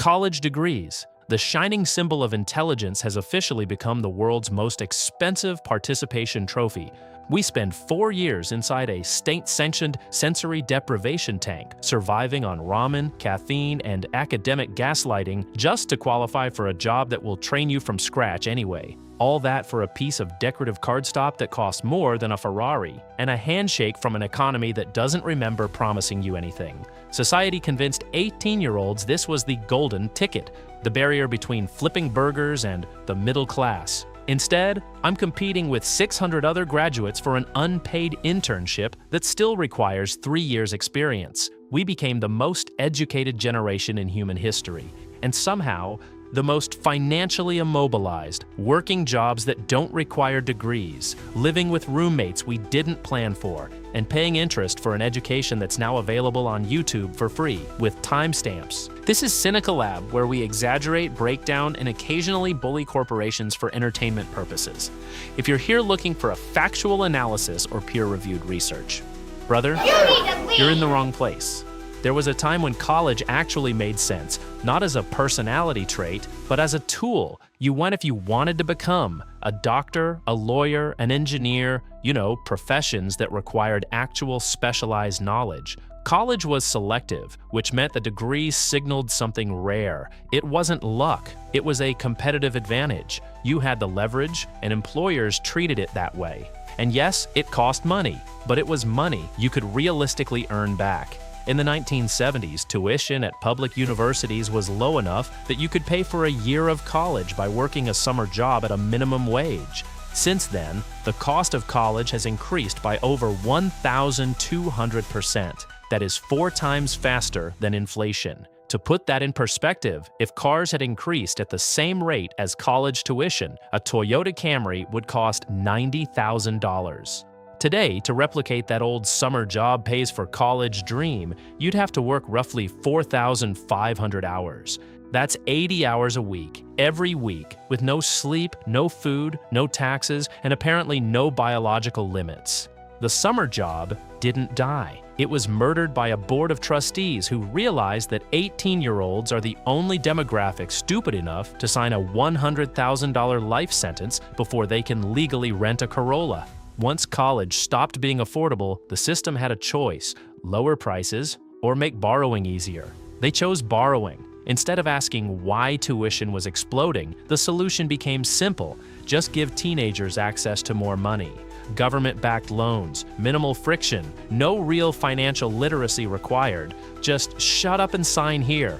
College degrees. The shining symbol of intelligence has officially become the world's most expensive participation trophy. We spend 4 years inside a state-sanctioned sensory deprivation tank, surviving on ramen, caffeine, and academic gaslighting just to qualify for a job that will train you from scratch anyway. All that for a piece of decorative cardstock that costs more than a Ferrari, and a handshake from an economy that doesn't remember promising you anything. Society convinced 18-year-olds this was the golden ticket, the barrier between flipping burgers and the middle class. Instead, I'm competing with 600 other graduates for an unpaid internship that still requires 3 years' experience. We became the most educated generation in human history, and somehow, the most financially immobilized, working jobs that don't require degrees, living with roommates we didn't plan for, and paying interest for an education that's now available on YouTube for free, with timestamps. This is Cynical Lab, where we exaggerate, break down, and occasionally bully corporations for entertainment purposes. If you're here looking for a factual analysis or peer-reviewed research, brother, you're in the wrong place. There was a time when college actually made sense, not as a personality trait, but as a tool. You went if you wanted to become a doctor, a lawyer, an engineer, professions that required actual specialized knowledge. College was selective, which meant the degree signaled something rare. It wasn't luck, it was a competitive advantage. You had the leverage, and employers treated it that way. And yes, it cost money, but it was money you could realistically earn back. In the 1970s, tuition at public universities was low enough that you could pay for a year of college by working a summer job at a minimum wage. Since then, the cost of college has increased by over 1,200%. That is 4 times faster than inflation. To put that in perspective, if cars had increased at the same rate as college tuition, a Toyota Camry would cost $90,000. Today, to replicate that old summer job pays for college dream, you'd have to work roughly 4,500 hours. That's 80 hours a week, every week, with no sleep, no food, no taxes, and apparently no biological limits. The summer job didn't die. It was murdered by a board of trustees who realized that 18-year-olds are the only demographic stupid enough to sign a $100,000 life sentence before they can legally rent a Corolla. Once college stopped being affordable, the system had a choice: lower prices or make borrowing easier. They chose borrowing. Instead of asking why tuition was exploding, the solution became simple: just give teenagers access to more money. Government-backed loans, minimal friction, no real financial literacy required. Just shut up and sign here.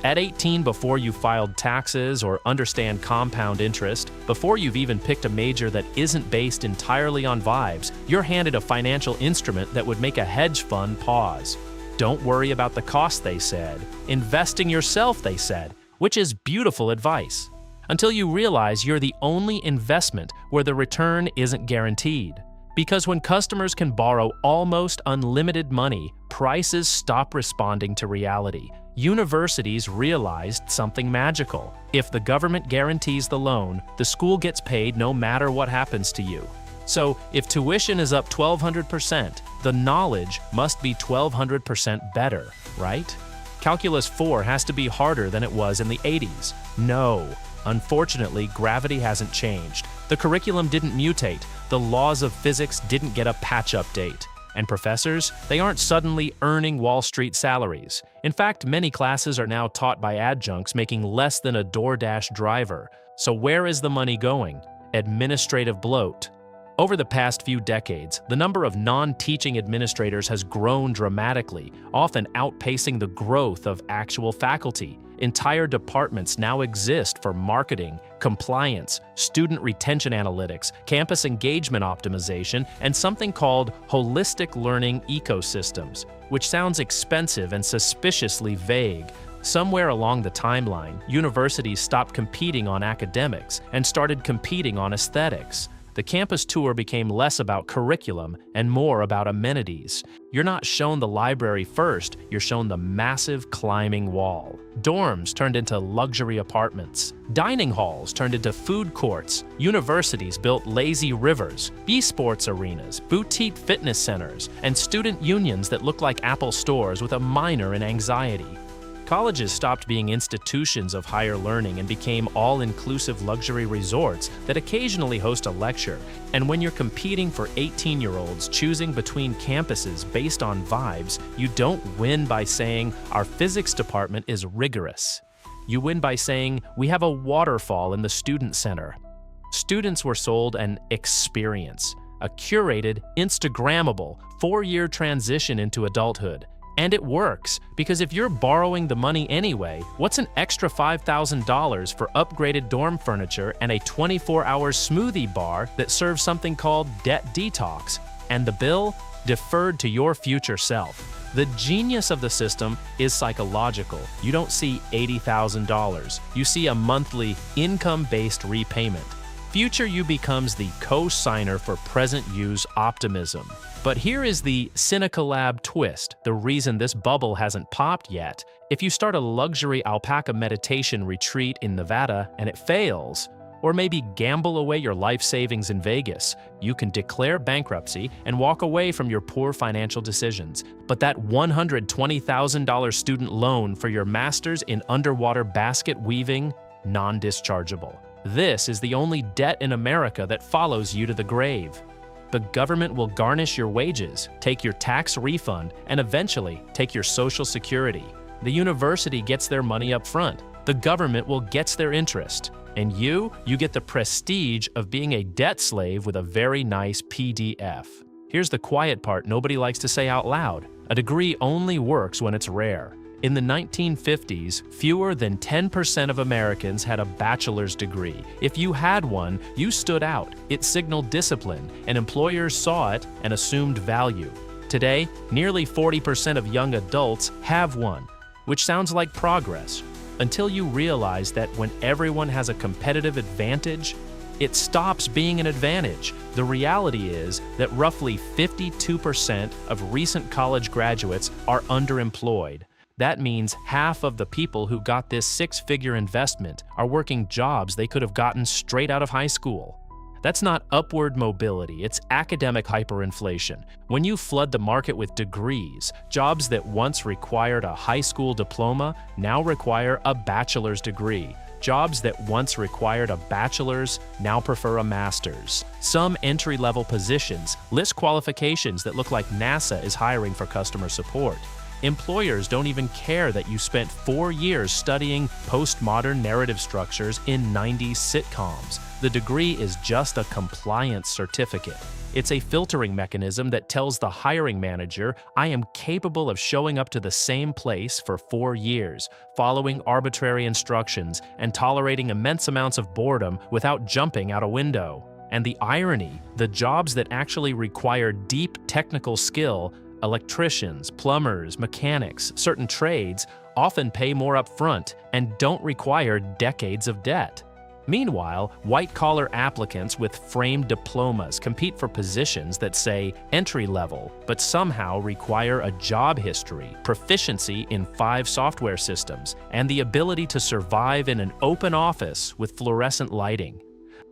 At 18, before you filed taxes or understand compound interest, before you've even picked a major that isn't based entirely on vibes, you're handed a financial instrument that would make a hedge fund pause. Don't worry about the cost, they said. Invest in yourself, they said, which is beautiful advice. Until you realize you're the only investment where the return isn't guaranteed. Because when customers can borrow almost unlimited money, prices stop responding to reality. Universities realized something magical. If the government guarantees the loan, the school gets paid no matter what happens to you. So if tuition is up 1,200%, the knowledge must be 1,200% better, right? Calculus 4 has to be harder than it was in the 80s. No. Unfortunately, gravity hasn't changed. The curriculum didn't mutate. The laws of physics didn't get a patch update. And professors, they aren't suddenly earning Wall Street salaries. In fact, many classes are now taught by adjuncts making less than a DoorDash driver. So where is the money going? Administrative bloat. Over the past few decades, the number of non-teaching administrators has grown dramatically, often outpacing the growth of actual faculty. Entire departments now exist for marketing, compliance, student retention analytics, campus engagement optimization, and something called holistic learning ecosystems, which sounds expensive and suspiciously vague. Somewhere along the timeline, universities stopped competing on academics and started competing on aesthetics. The campus tour became less about curriculum and more about amenities. You're not shown the library first, you're shown the massive climbing wall. Dorms turned into luxury apartments. Dining halls turned into food courts. Universities built lazy rivers, esports arenas, boutique fitness centers, and student unions that look like Apple stores with a minor in anxiety. Colleges stopped being institutions of higher learning and became all-inclusive luxury resorts that occasionally host a lecture. And when you're competing for 18-year-olds choosing between campuses based on vibes, you don't win by saying, "Our physics department is rigorous." You win by saying, "We have a waterfall in the student center." Students were sold an experience, a curated, Instagrammable, 4-year transition into adulthood. And it works, because if you're borrowing the money anyway, what's an extra $5,000 for upgraded dorm furniture and a 24-hour smoothie bar that serves something called debt detox? And the bill? Deferred to your future self. The genius of the system is psychological. You don't see $80,000. You see a monthly, income-based repayment. Future you becomes the co-signer for present you's optimism. But here is the Cynical Lab twist, the reason this bubble hasn't popped yet. If you start a luxury alpaca meditation retreat in Nevada and it fails, or maybe gamble away your life savings in Vegas, you can declare bankruptcy and walk away from your poor financial decisions. But that $120,000 student loan for your master's in underwater basket weaving, non-dischargeable. This is the only debt in America that follows you to the grave. The government will garnish your wages, take your tax refund, and eventually take your Social Security. The university gets their money up front. The government will get their interest. And you get the prestige of being a debt slave with a very nice PDF. Here's the quiet part nobody likes to say out loud. A degree only works when it's rare. In the 1950s, fewer than 10% of Americans had a bachelor's degree. If you had one, you stood out. It signaled discipline, and employers saw it and assumed value. Today, nearly 40% of young adults have one, which sounds like progress, until you realize that when everyone has a competitive advantage, it stops being an advantage. The reality is that roughly 52% of recent college graduates are underemployed. That means half of the people who got this 6-figure investment are working jobs they could have gotten straight out of high school. That's not upward mobility, it's academic hyperinflation. When you flood the market with degrees, jobs that once required a high school diploma now require a bachelor's degree. Jobs that once required a bachelor's now prefer a master's. Some entry-level positions list qualifications that look like NASA is hiring for customer support. Employers don't even care that you spent 4 years studying postmodern narrative structures in 90s sitcoms. The degree is just a compliance certificate. It's a filtering mechanism that tells the hiring manager, I am capable of showing up to the same place for 4 years, following arbitrary instructions, and tolerating immense amounts of boredom without jumping out a window. And the irony, the jobs that actually require deep technical skill, electricians, plumbers, mechanics, certain trades, often pay more upfront and don't require decades of debt. Meanwhile, white-collar applicants with framed diplomas compete for positions that say entry-level, but somehow require a job history, proficiency in 5 software systems, and the ability to survive in an open office with fluorescent lighting.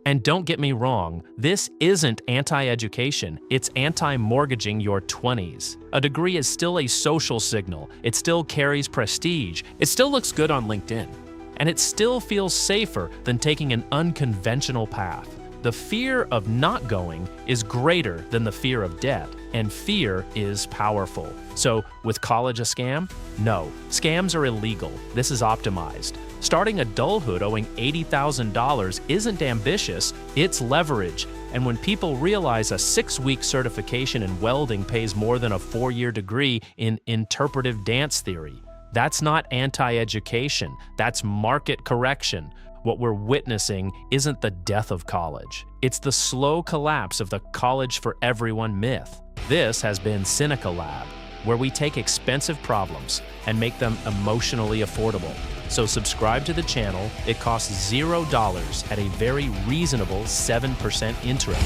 And don't get me wrong, this isn't anti-education, it's anti-mortgaging your 20s. A degree is still a social signal, it still carries prestige, it still looks good on LinkedIn, and it still feels safer than taking an unconventional path. The fear of not going is greater than the fear of debt, and fear is powerful. So, with college a scam? No, scams are illegal. This is optimized. Starting adulthood owing $80,000 isn't ambitious, it's leverage. And when people realize a 6-week certification in welding pays more than a 4-year degree in interpretive dance theory, that's not anti-education, that's market correction. What we're witnessing isn't the death of college. It's the slow collapse of the college for everyone myth. This has been Cynical Lab, where we take expensive problems and make them emotionally affordable. So subscribe to the channel. It costs $0 at a very reasonable 7% interest.